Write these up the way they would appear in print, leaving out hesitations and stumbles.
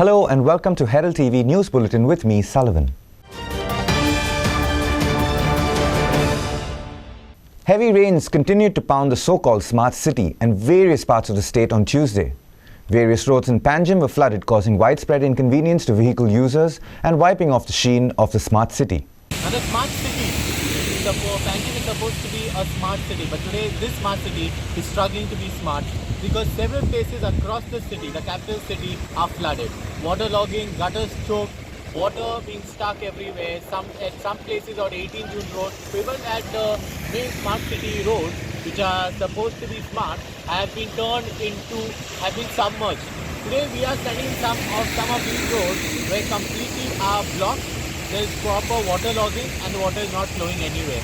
Hello and welcome to Herald TV News Bulletin with me, Sullivan. Heavy rains continued to pound the so-called smart city and various parts of the state on Tuesday. Various roads in Panjim were flooded, causing widespread inconvenience to vehicle users and wiping off the sheen of the smart city. Now the smart city, Panjim is supposed to be a smart city, but today this smart city is struggling to be smart because several places across the city, the capital city, are flooded. Waterlogging, gutters choked, water being stuck everywhere. At some places on 18 June Road, even at the main smart city roads, which are supposed to be smart, have been submerged. Today we are studying some of these roads where completely are blocked. There is proper waterlogging and the water is not flowing anywhere.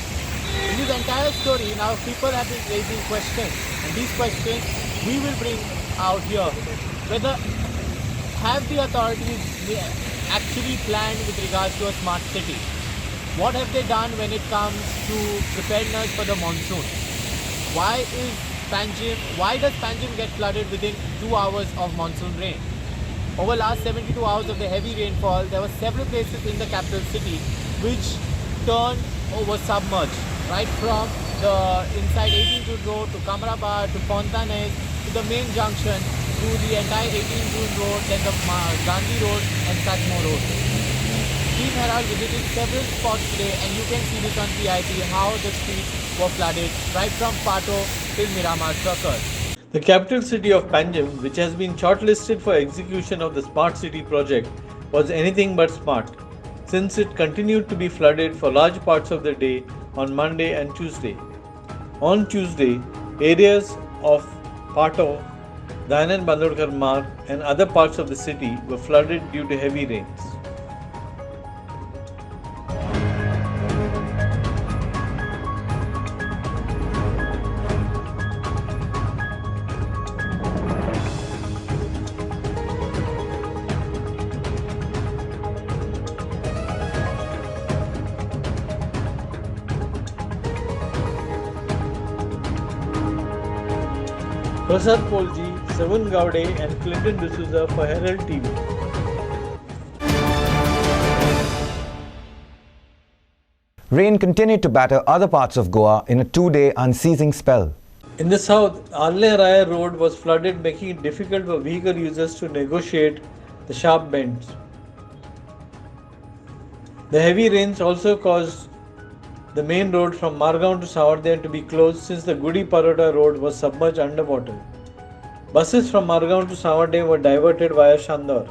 In this entire story, now people have been raising questions, and these questions we will bring out here. Whether have the authorities actually planned with regards to a smart city? What have they done when it comes to preparedness for the monsoon? Why does Panjim get flooded within 2 hours of monsoon rain? Over last 72 hours of the heavy rainfall, there were several places in the capital city which turned over submerged, right from the inside 18 June Road to Kamrabad to Fontanes to the main junction to the entire 18 June Road, then the Gandhi Road and Satmore Road. Team Herald visited several spots today, and you can see this on PIP how the streets were flooded right from Pato till Miramar Circle. The capital city of Panjim, which has been shortlisted for execution of the Smart City project, was anything but smart, since it continued to be flooded for large parts of the day on Monday and Tuesday. On Tuesday, areas of Pato, Dayanand Bandodkar Marg and other parts of the city were flooded due to heavy rains. Prasad Polji, Sevan Gowde and Clinton D'Souza for Herald TV. Rain continued to batter other parts of Goa in a 2-day unceasing spell. In the south, Arle Raya Road was flooded, making it difficult for vehicle users to negotiate the sharp bends. The heavy rains also caused the main road from Margaon to Sawardian to be closed since the Gudi Paroda road was submerged underwater. Buses from Margaon to Sawardian were diverted via Shandor.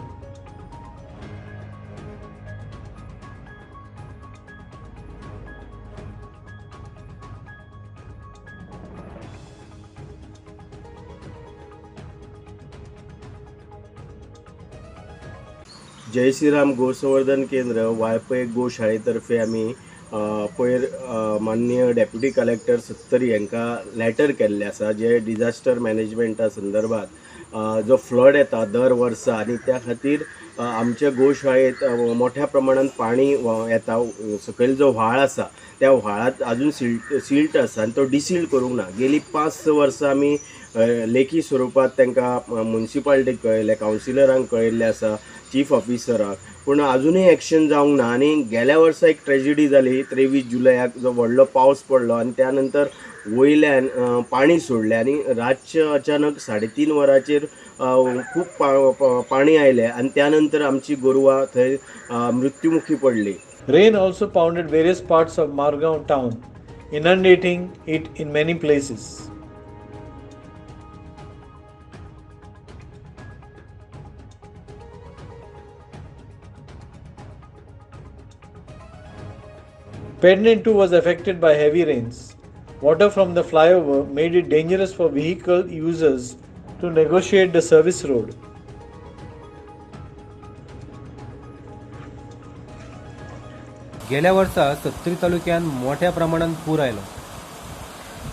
जय श्रीराम गोसंवर्धन केंद्र वायपय गोशाळेतर्फे आम्ही पयर माननीय deputy collector सत्तरी यांका letter केल्ले आसा जे disaster मॅनेजमेंटा संदर्भात जो flood येता दर वर्सा आणि त्या खातीर आमच्या गोशाळेत मोठ्या प्रमाणात पाणी येता सकयल जो व्हाळ आसा त्या व्हाळात अजून सिल्ट आसा आणि तो डिसिल्ट करूंक ना गेली 5-6 वर्सां आमी लेखी स्वरूपात तांकां म्युनिसिपालिटीक कळयले कावन्सिलरांक कळयल्ले आसा चीफ ऑफिसराक पूण अजूनय एक्शन जावंक ना आनी गेल्या वर्सा एक ट्रेजिडी जाली 23 जुलयाक जो व्हडलो पावस पडलो आणि त्यानंतर वयल्यान पाणी सोडलें आणि रातचे अचानक 3:30 वरांचेर खूप पाणी आयलें आणि त्यानंतर आमची गोरवां थंय मृत्युमुखी पडली. Rain also pounded various parts of Margaon town, inundating it in many places. Pedne too was affected by heavy rains. Water from the flyover made it dangerous for vehicle users to negotiate the service road. गेल्या वर्सा 70 तालुक्यांत मोठ्या प्रमाणात पूर आयलो.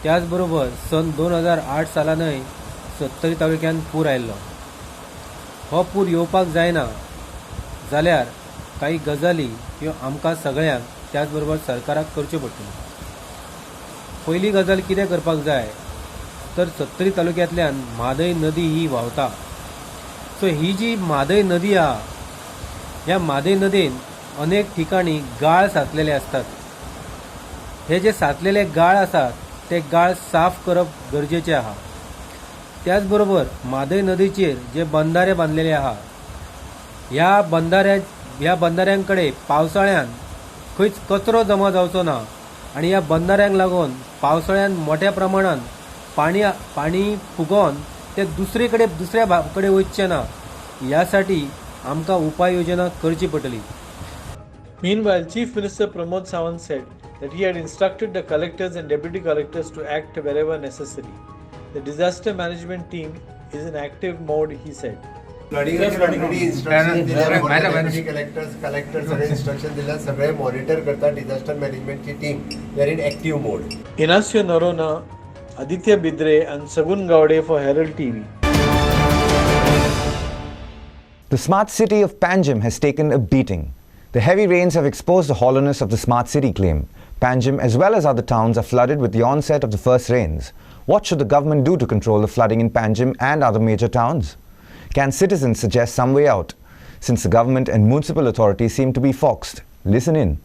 त्याचबरोबर सन 2008 सालानय 70 तालुक्यांत पूर आयिल्लो. हो पूर येवपाक जायना जाल्यार काही गजाली ह्यो आमकां सगळ्यांक त्याचबरोबर सरकाराक करच्यो पडटल्यो. पयली गजाल कितें करपाक जाय तर 70 तालुक्यांतल्यान म्हादय नदी ही व्हांवता. सो ही जी म्हादय नदी आहा ह्या म्हादय नदीन अनेक ठिकाणी गाळ साचलेले असतात. हे जे साचलेले गाळ आसात ते गाळ साफ करप गरजेचे आहा. त्याच बरोबर म्हादय नदीचेर जे बंधारे बांधलेले आहा ह्या बंधाऱ्यांकडे पावसाळ्यान खंयच कचरो जमा जावचो ना आणि ह्या बंधाऱ्यांक लागून पावसाळ्यान मोठ्या प्रमाणात पाणी फुगोवन ते दुसऱ्या कडेन वचचें ना यासाठी आमकां उपाययोजना करची पडटली. Meanwhile, Chief Minister Pramod Sawant said that he had instructed the collectors and deputy collectors to act wherever necessary. The disaster management team is in active mode, he said. Collector सगळे इन्स्ट्रक्शन दिल्या सगळे monitor करता disaster मॅनेजमेंटची team they are in active mode. Inasio Narona, Aditya Bidre and Sagun Gowde for Herald TV. The smart city of Panjim has taken a beating. The heavy rains have exposed the hollowness of the smart city claim. Panjim, as well as other towns, are flooded with the onset of the first rains. What should the government do to control the flooding in Panjim and other major towns? Can citizens suggest some way out? Since the government and municipal authorities seem to be foxed. Listen in.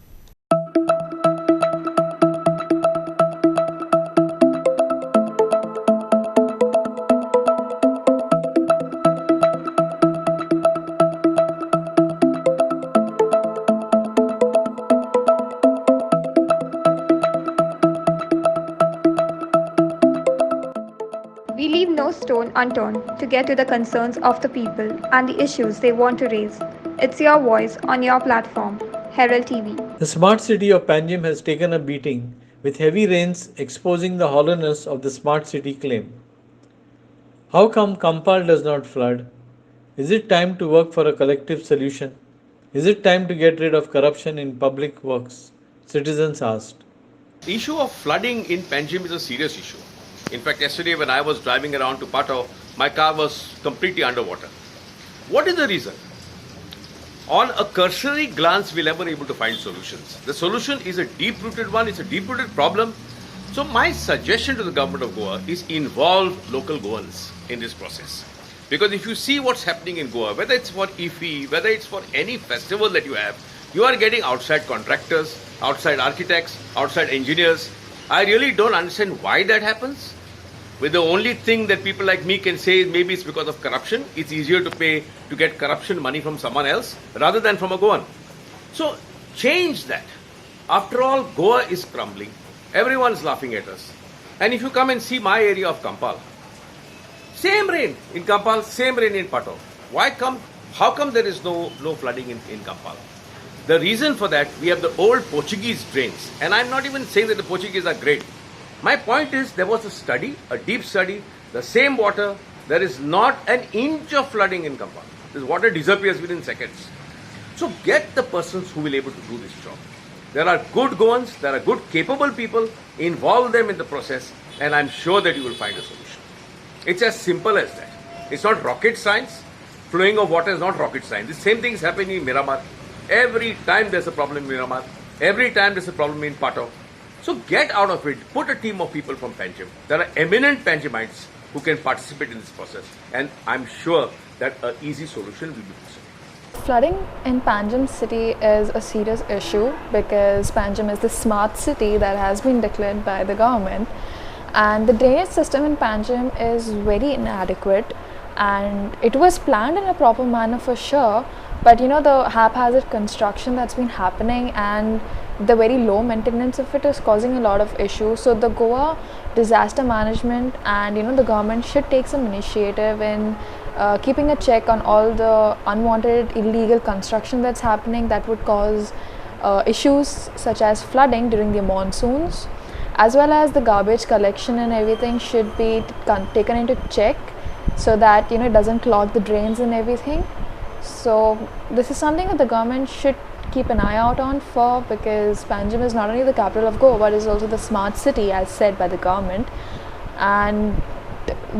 We leave no stone unturned to get to the concerns of the people and the issues they want to raise. It's your voice on your platform, Herald TV. The smart city of Panjim has taken a beating, with heavy rains exposing the hollowness of the smart city claim. How come Kampal does not flood? Is it time to work for a collective solution? Is it time to get rid of corruption in public works? Citizens asked. The issue of flooding in Panjim is a serious issue. In fact, yesterday when I was driving around to Pato, my car was completely underwater. What is the reason? On a cursory glance, we're never able to find solutions. The solution is a deep-rooted one, it's a deep-rooted problem. So my suggestion to the government of Goa is involve local Goans in this process. Because if you see what's happening in Goa, whether it's for IFI, whether it's for any festival that you have, you are getting outside contractors, outside architects, outside engineers. I really don't understand why that happens. With the only thing that people like me can say is maybe it's because of corruption. It's easier to get corruption money from someone else rather than from a Goan. So change that. After all, Goa is crumbling. Everyone's laughing at us. And if you come and see my area of Kampal, same rain in Kampal, same rain in Pato. How come there is no flooding in Kampal? The reason for that, we have the old Portuguese drains. And I'm not even saying that the Portuguese are great. My point is, there was a study, a deep study, the same water, there is not an inch of flooding in Kampal. This water disappears within seconds. So get the persons who will be able to do this job. There are good Goans, there are good capable people, involve them in the process, and I'm sure that you will find a solution. It's as simple as that. It's not rocket science. Flowing of water is not rocket science. The same thing is happening in Miramar. Every time there's a problem in Miramar, every time there's a problem in Pato. So get out of it. Put a team of people from Panjim. There are eminent Panjimites who can participate in this process. And I'm sure that an easy solution will be possible. Flooding in Panjim city is a serious issue because Panjim is the smart city that has been declared by the government. And the drainage system in Panjim is very inadequate. And it was planned in a proper manner for sure. But the haphazard construction that's been happening and the very low maintenance of it is causing a lot of issues. So the Goa disaster management and the government should take some initiative in keeping a check on all the unwanted illegal construction that's happening that would cause issues such as flooding during the monsoons, as well as the garbage collection and everything should be taken into check so that it doesn't clog the drains and everything. So this is something that the government should keep an eye out on for, because Panjim is not only the capital of Goa but is also the smart city as said by the government, and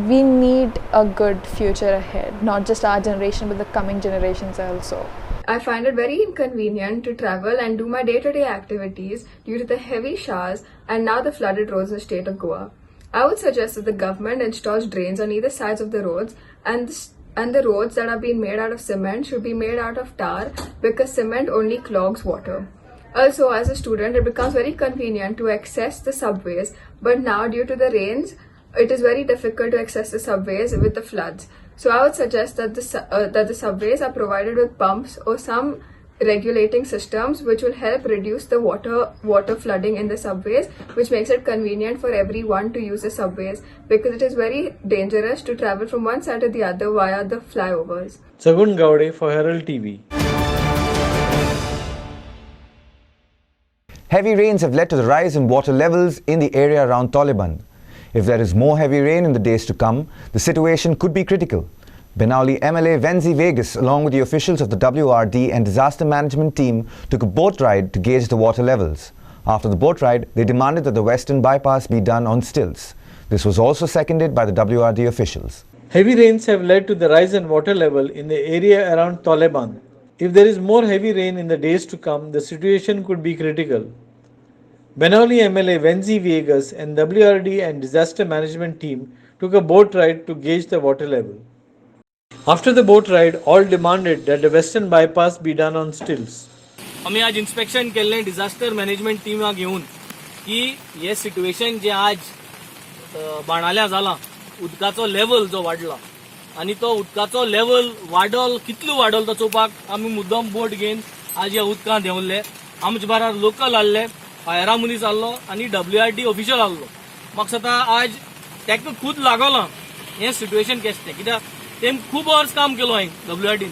we need a good future ahead, not just our generation but the coming generations also. I find it very inconvenient to travel and do my day-to-day activities due to the heavy showers and now the flooded roads in the state of Goa. I would suggest that the government installs drains on either sides of the roads and and the roads that are being made out of cement should be made out of tar because cement only clogs water. Also, as a student, it becomes very convenient to access the subways, but now due to the rains, it is very difficult to access the subways with the floods. So I would suggest that the subways are provided with pumps or some regulating systems which will help reduce the water flooding in the subways, which makes it convenient for everyone to use the subways because it is very dangerous to travel from one side to the other via the flyovers. Sagun Gowde for Herald TV. Heavy rains have led to the rise in water levels in the area around Taliban. If there is more heavy rain in the days to come, the situation could be critical. Benauli MLA Venzi Vegas, along with the officials of the WRD and disaster management team, took a boat ride to gauge the water levels. After the boat ride, they demanded that the western bypass be done on stilts. This was also seconded by the WRD officials. Heavy rains have led to the rise in water level in the area around Taliban. If there is more heavy rain in the days to come, the situation could be critical. Benauli MLA Venzi Vegas and WRD and disaster management team took a boat ride to gauge the water level. After the boat ride, all demanded that the western bypass be done on stilts. आम्ही आज inspection केल्लें disaster management टिमा घेऊन की हे situation जे आज बाणाल्या जाला उदकाचो level जो वाडला आणि तो उदकाचो लेवल वाडल कितलो वाडल तो चोवपाक आमी मुद्दम बोट घेवन आज ह्या उदकांत देंवल्ले. आमचे बारार लोकल आहले, फायरा मनीस आहलो आणि WRD ऑफिशियल आहलो. म्हाका सता आज तेका खूद लागला हें सिट्युएशन कशें तें कित्याक तेम खूब वर्स काम केलो हांवें WRD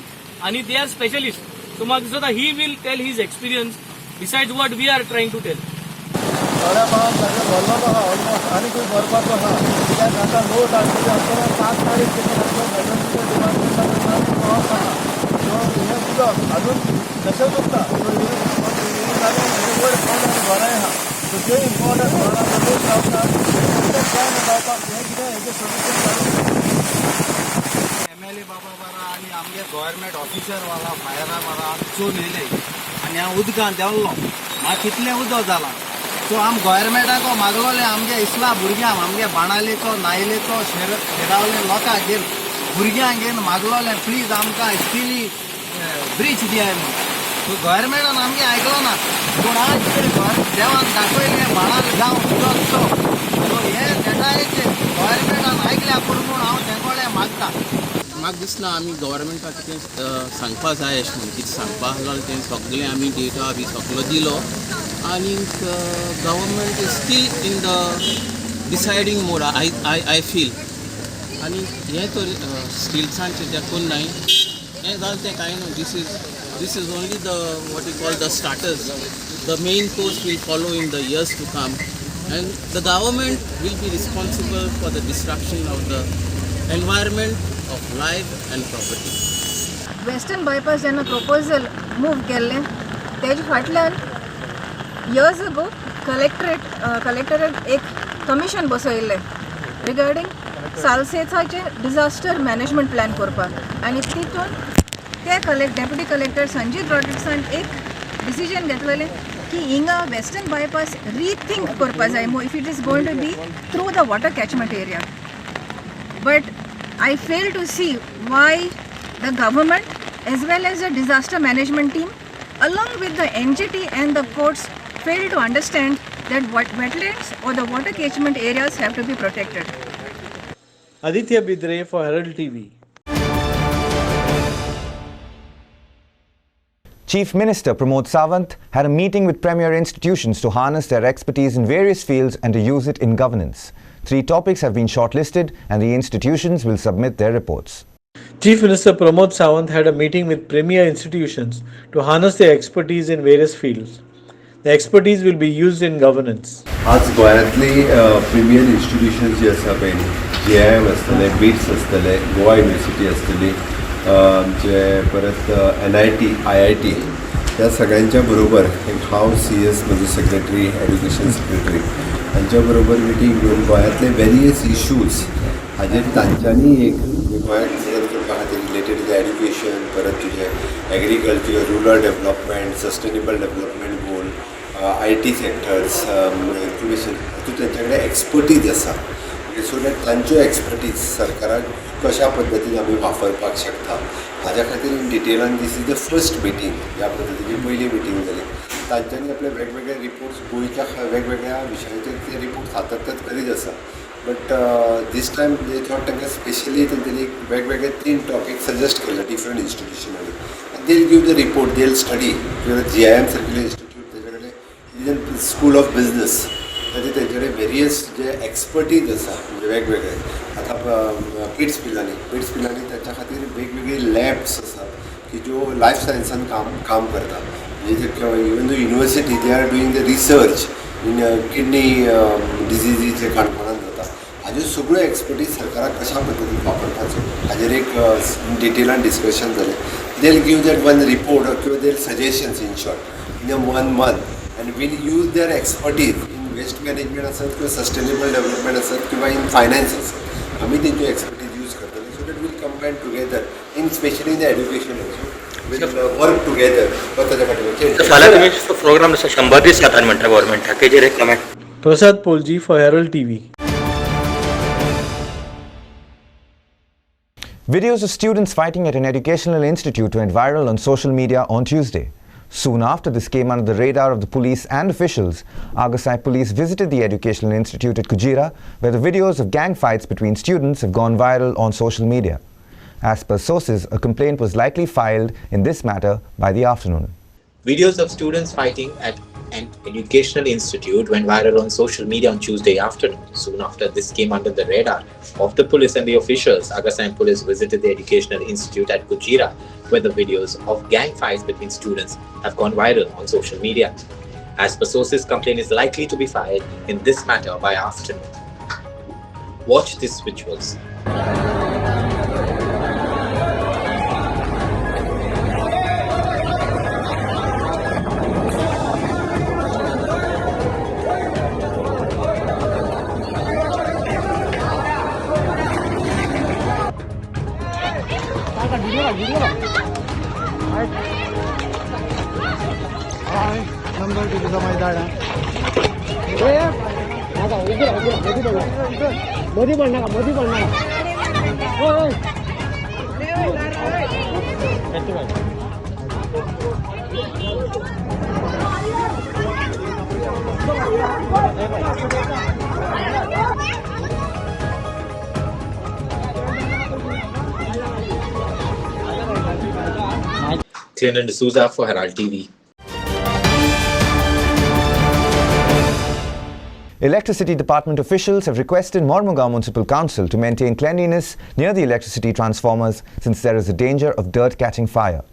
आणि दे आर स्पेशलिस्ट. सो म्हाका दिसता ही will tell his experience besides what we are trying to tell. थोड्या पावस सगळें भरलो आहा ऑलमोस्ट आनी खंय भरपाचो आहा कित्याक आतां लोट आसतली आमच्या 7 तारीख पावस आहा. सो हें उदक अजून तशेंच उरता. सो हे वयर पावस घराय आहा. सो जे इम्पॉर्टंट घरां लोक रावतात जावपाक हें कितें हेजें सोल्युशन काडून MLA बाबा बारा आणि आमगे गव्हर्नमेंट ऑफिसर वाला फायरा बारा चोन येयले आनी हांव उदकांत देंवलो. म्हाका कितलें उदक जालां. सो आम गव्हर्नमेंटाक मागलोलें आमगे इसला भुरग्यांक आमगे बाणालेचो नायलेचो शेरावले लोकांक घेवन भुरग्यांक घेवन मागलोलें प्लीज आमकां स्टिली ब्रीज दियाय म्हणून. सो गव्हर्नमेंटान आमगे आयकलो ना. पूण आज देवान दाखयलें बाणाल गांव उदक तो. सो हे देटायेचेर गव्हर्नमेंटान आयकल्या पूण हांव तेंकोडे मागता. म्हाका दिसना आमी गव्हर्मेंटाक कितें सांगपा जाय अशें म्हणून कितें सांगपा आहलो तें सगळें आमी डेटा बी सगळो दिलो आनीक government is still in the deciding mode I feel. आनी हें तर स्टिल्सांचें तें कोण नाय हें जालें तें कांय न्हू. this is only the what you call the starters. The main course will follow in the years to come and the government will be responsible for the destruction of the environment of life and property. Western bypass जेन्ना proposal move केल्लें तेजे फाटल्यान years ago collectorate एक commission बसयल्लें regarding सालसेताचे disaster management plan करपाक आनी तितून ते डेप्युटी कलेक्टर संजीत रॉड्रिक्सान एक डिसिजन घेतलेलें की हिंगा वेस्टर्न बायपास रिथिंक करपा जाय मो if it is going to be through the water catchment area. But I fail to see why the government as well as the disaster management team along with the NGT and the courts fail to understand that wetlands or the water catchment areas have to be protected. Aditya Bidre for Herald TV. Chief Minister Pramod Sawant had a meeting with premier institutions to harness their expertise in various fields and to use it in governance. 3 topics have been shortlisted and the institutions will submit their reports. Chief Minister Pramod Sawant had a meeting with premier institutions to harness their expertise in various fields. The expertise will be used in governance. आज गोंयांतली premier institutions जी आसा पळय JIM आसतले, bits आसतले, Goa university आसतली, जे परत NIT, IIT ह्या सगळ्यांच्या बरोबर हांव CS म्हणजे सेक्रेटरी एड्युकेशन सेक्रेटरी हांच्या बरोबर मिटींग घेवन गोंयांतले वेरियस इश्यूज हाजेर तांच्यांनी एक गोंयांत डिजायन करपा खातीर रिलेटेड टू द एड्युकेशन परत तुजें agriculture, rural development, sustainable development goal, IT sectors, information हातूंत तांचे कडेन एक्सपर्टीज आसा. सो दॅट तांच्यो एक्सपर्टीज सरकाराक कशा पद्दतीन आमी वापरपाक शकता हाज्या खातीर इन डिटेलान this is the first meeting. ह्या पद्दतीची पयली मिटींग जाली. तांच्यांनी आपले वेगवेगळे रिपोर्ट्स गोंयच्या वेगवेगळ्या विशयाचेर ते रिपोर्ट सातत्यान करीत आसा. But this time they thought तांकां स्पेशली तेंच्यांनी वेगवेगळे 3 टॉपीक सजेस्ट केले डिफरंट इन्स्टिट्युशनांनी. They will give the report, they will study GIM सारकेले इन्स्टिट्यूट तेजे कडेन इवन स्कूल ऑफ बिजनस ताजे तेंचे वेरियस जे एक्सपर्टीज आसा म्हणजे वेगवेगळे आतां पिट्स पिलांनी ताच्या खातीर वेगवेगळे लॅब्स आसात की ज्यो लायफ सायन्सान काम करता. म्हणजे even the university they are doing the research in kidney diseases जे काणकोणान जाता. हाज्यो सगळ्यो एक्सपर्टीज सरकाराक कशा पद्दतीन वापरपाचो हाजेर एक डिटेलान डिस्कशन जालें. They will give that one report किंवा their suggestions in short in 1 month and will use their expertise in waste management आसत किंवा सस्टेनेबल डेव्हलपमेंट आसत किंवा इन फायनान्स आसत. आमी तेंच्यो एक्सपर्टीज यूज करतले so that will combine together in specially in the education also will work together. ताच्या फाटल्यान फाल्यां तुमी प्रोग्राम आसा 100 दीस जाता म्हणटा गव्हर्मेंटाक तेजेर एक comment. Prasad Polji for Herald TV. Videos of students fighting at an educational institute went viral on social media on Tuesday. Soon after this came under the radar of the police and officials, Agasai police visited the educational institute at Kujira, where the videos of gang fights between students have gone viral on social media. As per sources, a complaint was likely filed in this matter by the afternoon. Videos of students fighting at an educational institute went viral on social media on Tuesday afternoon. Soon after this came under the radar of the police and the officials, Agasai police visited the educational institute at Kujira, where the videos of gang fights between students have gone viral on social media. As per sources, complaint is likely to be filed in this matter by afternoon. Watch these visuals. Clinton D'Souza for Herald TV. Electricity Department officials have requested Mormugao Municipal Council to maintain cleanliness near the electricity transformers since there is a danger of dirt catching fire.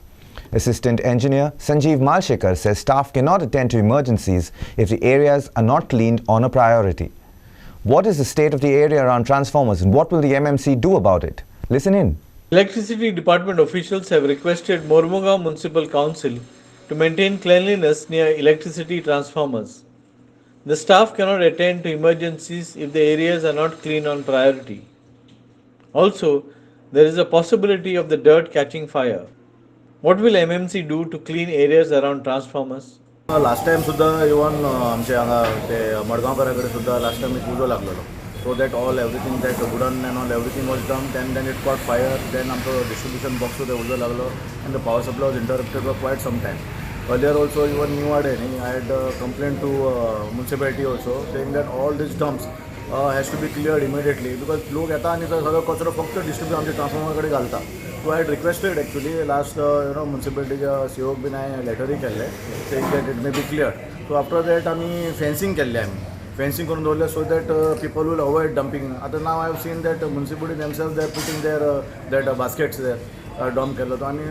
Assistant Engineer Sanjeev Malshekar says staff cannot attend to emergencies if the areas are not cleaned on a priority. What is the state of the area around transformers and what will the MMC do about it? Listen in. Electricity Department officials have requested Mormugao Municipal Council to maintain cleanliness near electricity transformers. The staff cannot attend to emergencies if the areas are not clean on priority. Also, there is a possibility of the dirt catching fire. What will MMC do to clean areas around transformers? Last time सुद्धा even आमचे हांगा ते मडगांवकारा कडेन सुद्धा last time एक उजो लागलेलो. So that all everything that wooden and all everything was done, then it caught fire, then आमचो distribution box सुद्धा उजो लागलो and the power supply was interrupted for quite some time. Earlier also even new I had complained to municipality also saying that all these dumps has to be cleared immediately because लोक येता आनी सगळो कचरो फक्त distribute आमच्या transformer कडेन घालता. So I had requested actually last municipality COक बीन हांवें लेटरूय केल्ले saying that it may be cleared. So after that आमी fencing केल्ले आमी. Fencing करून दवरले so that people will avoid dumping. Now I have seen that municipality themselves they are putting their that baskets there. Dump केलो तो आनी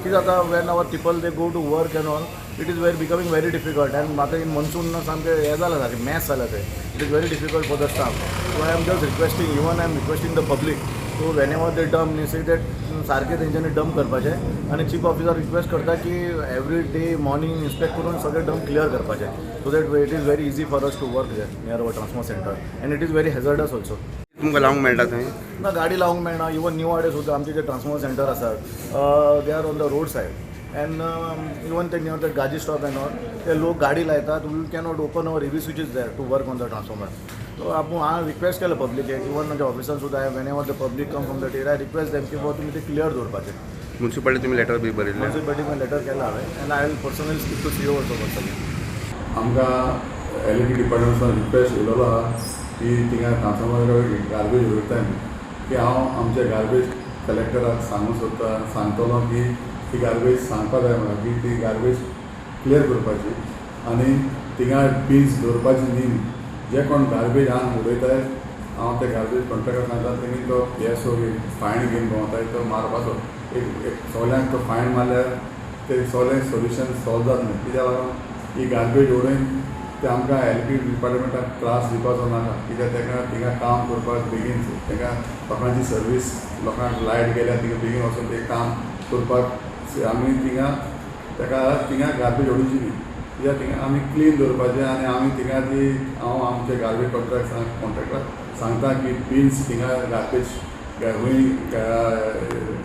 कितें जाता when our people they go to work and all it is becoming very difficult and आतां in monsoon सामकें हें जालां सारकें mess जालां तें. It is very difficult for the staff. So I am just requesting, even I am requesting the public. So whenever they dump, they say that सारकें तेंच्यांनी dump करपाचें आनी चीफ ऑफिसर रिक्वेस्ट करता की एवरी डे मॉर्निंग इन्स्पेक्ट करून सगळे dump clear करपाचें so that it is very easy for us to work there near our transformer centre and it is very hazardous also. तुमकां लावंक मेळटा थंय ना गाडी लावंक मेळना. इवन न्यू वाडे सुद्दां आमचे जे ट्रान्सफॉर्मर सेंटर आसात they are on the road side and even ते नियर दॅट गाजी स्टॉप एंड ऑल ते लोक गाडी लायतात we cannot open our heavy switches there to work on the transformer. So आपण हांवें रिक्वेस्ट केलो पब्लीकेक इवन म्हणजे ऑफिसान सुद्दां whenever the public come from the टेर आय रिक्वेस्ट देम की बाबा तुमी ते क्लियर दवरपाचें. म्युन्सिपालिटी तुमी लेटर बी बरयल्लें? म्युन्सिपालिटीक लेटर केला हांवें and I will personally speak to CO also personally. आमकां एल.ई.डी. डिपार्टमेंटान रिक्वेस्ट येयलेलो आहा की थिंगा ट्रान्सफॉर्मर गार्बेज उडयताय की हांव आमच्या गार्बेज कलेक्टराक सांगतलो की ती गार्बेज सांगपा जाय म्हाका की ती गार्बेज क्लियर करपाची आनी थिंगा बिन्स दवरपाची न्ही. जे कोण गार्बेज हांगा उडयताय हांव ते गार्बेज कॉन्ट्रॅक्टर सांगता तेमी तो PSO फायन घेवन भोंवताय तो मारपाचो. एक सगल्यांक तो फायन मारल्यार ते सगळें सोल्युशन सॉल्व जाता न्ही. कित्याक लागून ही गार्बेज उडोवन ते आमकां एल.ई.डी. डिपार्टमेंटाक त्रास दिवपाचो नाका. कित्याक ताका थिंगा काम करपाक बेगीन ताका लोकांची सर्वीस लोकांक लायट गेल्यार थिंगा बेगीन वचून ते काम करपाक आमी थिंगा गार्बेज उडोवची न्ही. कित्याक थिंगा आमी क्लीन दवरपाचें आनी आमी थिंगा ती हांव आमचे गार्बेज कॉन्ट्रॅक्टराक सांगता की बिन्स थिंगा गार्बेज हूंय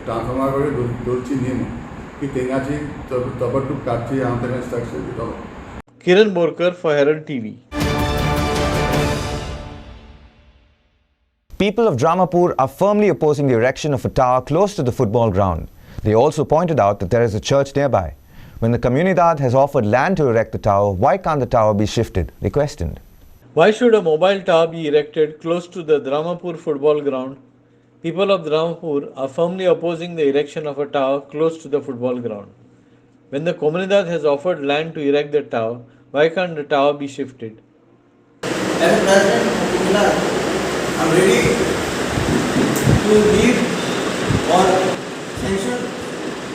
ट्रान्सफॉर्मरा कडेन दवरची न्ही म्हणून की थिंगाची तबटूक काडची हांव ताका इंस्ट्रक्शन दितलो. Kiran Borkar for Herald TV. People of Dramapur are firmly opposing the erection of a tower close to the football ground. They also pointed out that there is a church nearby. When the Comunidad has offered land to erect the tower, why can't the tower be shifted? They questioned. Why should a mobile tower be erected close to the Dramapur football ground? People of Dramapur are firmly opposing the erection of a tower close to the football ground. When the Comunidad has offered land to erect the tower, why can't the tower be shifted? As a president of Comunidad, I am ready to leave or sanction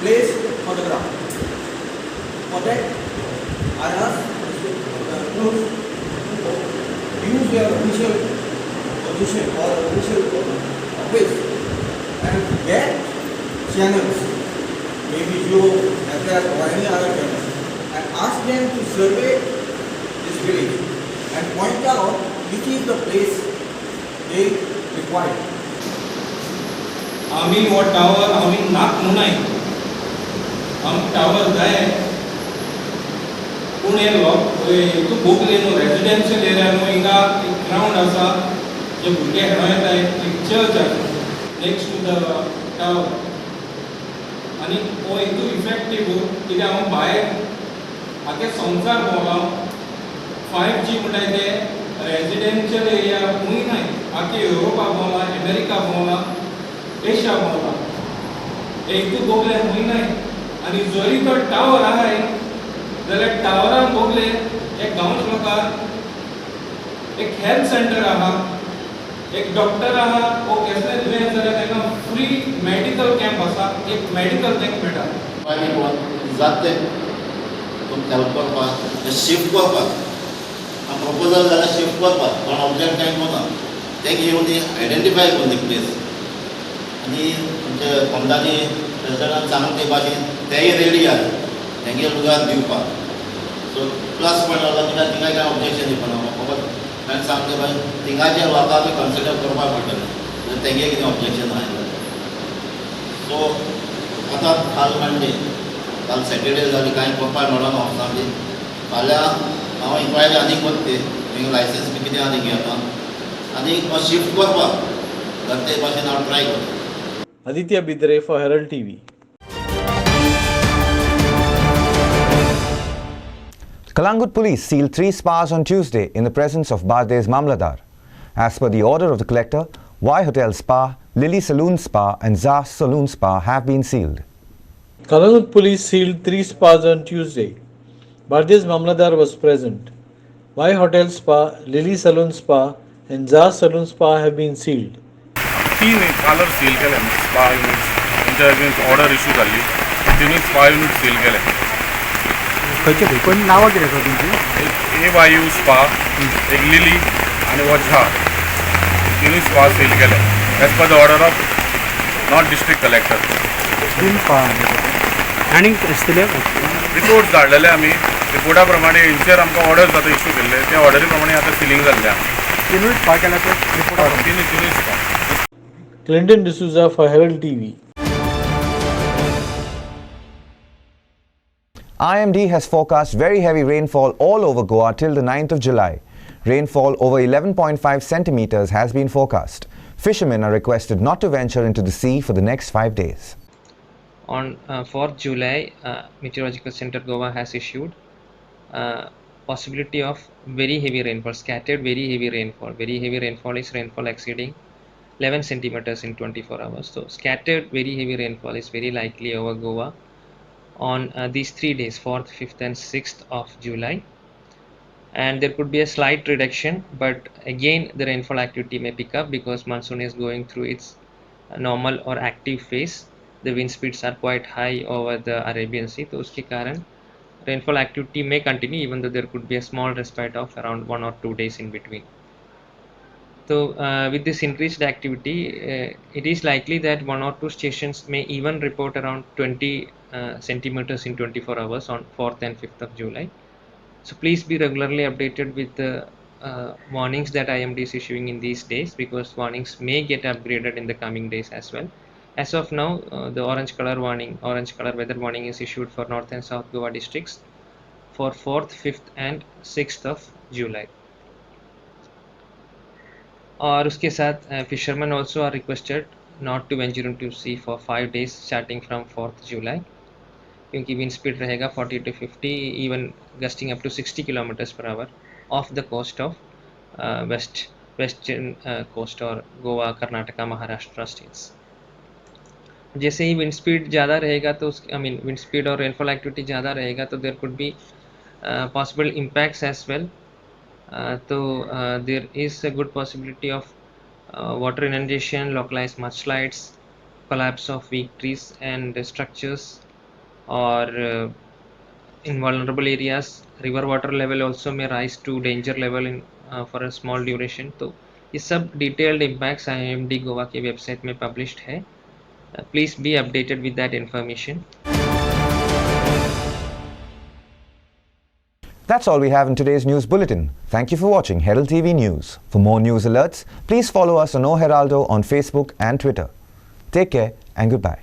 place for the ground. For that, I ask to use your official position or official office and get channels, maybe Geo, FR or any other channel, and ask them to survey this village and point out which is the place they require. आमी हो tower आमी नाक म्हणून आमकां tower जाय पूण हे तूं भोगले न्हू रेजिडेन्शियल एरिया न्हू हिंगा एक ग्रावंड आसा जे भुरगे खेळो येताय एक चर्च आसा नेक्स्ट टू द टावर आनी हो हितू इफेक्टीव कित्याक हांव भायर आख्खे संवसार भोंवला 5G म्हणटाय ते रेजिडेन्शियल एरिया खूंय नाय आख्खे युरोपा भोंवला अमेरिका भोंवला एशिया भोंवला हे हितू भोगले खूंय नाय आनी जरी तो टावर आहाय जाल्यार टावरान भोगले एक गांवच्या लोकांक एक हेल्थ सेंटर आहा एक डॉक्टर आहा वो कसले दुयेंस जाल्यार ताका फ्री मेडिकल कॅम्प आसा एक मेडिकल कॅम्प मेळटा आनी जाते तुमकां हेल्प करपाक शिफ्ट करपाक प्रपोजल जाल्यार शिफ्ट करपाक कोण ऑब्जेक्ट कांय कोना ते घेवन ती आयडेंटिफाय करून ती प्लेस आनी तुमचे कोमदानी प्रेसिडेंटान सांगून ते भाशेन तेय रेडी आहा तेंगे लुगार दिवपाक सो प्लस पॉयंट जाता थिंगा कांय ऑब्जेक्शन दिवपाना फकत ताणें सांगले भाशेन थिंगाच्या लोकांक कन्सिडर करपाक पडटलें तेंगे कितें ऑब्जेक्शन आहा सो आतां काल मंडे काल सॅटर्डे जाली कांय करपाक मेळना ऑफिसान बी फाल्यां हांव इन्क्वायरी आनी करते तेंगे लायसन्स बी कितें आनी घेता आनी शिफ्ट करपाक जाता ते भाशेन हांव ट्राय करता. Aditya Bidre for Herald TV. Kalangut police sealed 3 spas on Tuesday in the presence of Bardez Mamladar. As per the order of the collector, Y Hotel Spa, Lily Saloon Spa and Zas Saloon Spa have been sealed. Kalangut police sealed 3 spas on Tuesday. Bardez Mamladar was present. Y Hotel Spa, Lily Saloon Spa and Zas Saloon Spa have been sealed. 3 parlour seal केले spa units त्यांच्या order issue जाल्ली 3 spa unit seal केले. खंयचे खंय पण नांवां कितें आसा तुमची? एक वायू स्पा एक लिली आनी वझा 3 स्पा सील केले as per the order of not district collector. आनी आसतले रिपोर्ट धाडलेले आमी रिपोर्टा प्रमाणे हेंचेर आमकां ऑर्डर जाता इश्यू केल्ले त्या ऑर्डरी प्रमाणे आतां सिलींग जाल्ल्या. 3 स्पा केला तर report 3 spa. Clinton D'Souza for Herald TV. IMD has forecast very heavy rainfall all over Goa till the 9th of July. Rainfall over 11.5 centimeters has been forecast. Fishermen are requested not to venture into the sea for the next 5 days. On 4th July, Meteorological Center Goa has issued possibility of very heavy rainfall, scattered very heavy rainfall. Very heavy rainfall is rainfall exceeding 11 centimeters in 24 hours. So scattered very heavy rainfall is very likely over Goa on these 3 days, 4th, 5th and 6th of July. And there could be a slight reduction, but again the rainfall activity may pick up because monsoon is going through its normal or active phase. The wind speeds are quite high over the Arabian Sea, so uske karan rainfall activity may continue even though there could be a small respite of around 1 or 2 days in between. So with this increased activity, it is likely that 1 or 2 stations may even report around 20 centimeters in 24 hours on 4th and 5th of July. So please be regularly updated with the warnings that IMD is issuing in these days, because warnings may get upgraded in the coming days as well. As of now, the orange color weather warning is issued for North and South Goa districts for 4th, 5th and 6th of July. और उसके साथ fishermen also are requested not to venture into sea for 5 days starting from 4th July, क्योंकि wind speed रहेगा 40 to 50, even gusting up to 60 kilometers per hour off the coast of western coast और Goa, Karnataka, Maharashtra states. जैसे ही wind speed ज़्यादा रहेगा तो wind speed और rainfall activity ज़्यादा रहेगा तो there could be possible impacts as well. There is a good possibility of water inundation, localized mudslides, collapse of weak trees and structures, or in vulnerable areas river water level also may rise to danger level for a small duration. तो ये सब detailed impacts IMD Goa के website में published है. Please be updated with that information. That's all we have in today's news bulletin. Thank you for watching Herald TV News. For more news alerts, please follow us on Heraldo on Facebook and Twitter. Take care and goodbye.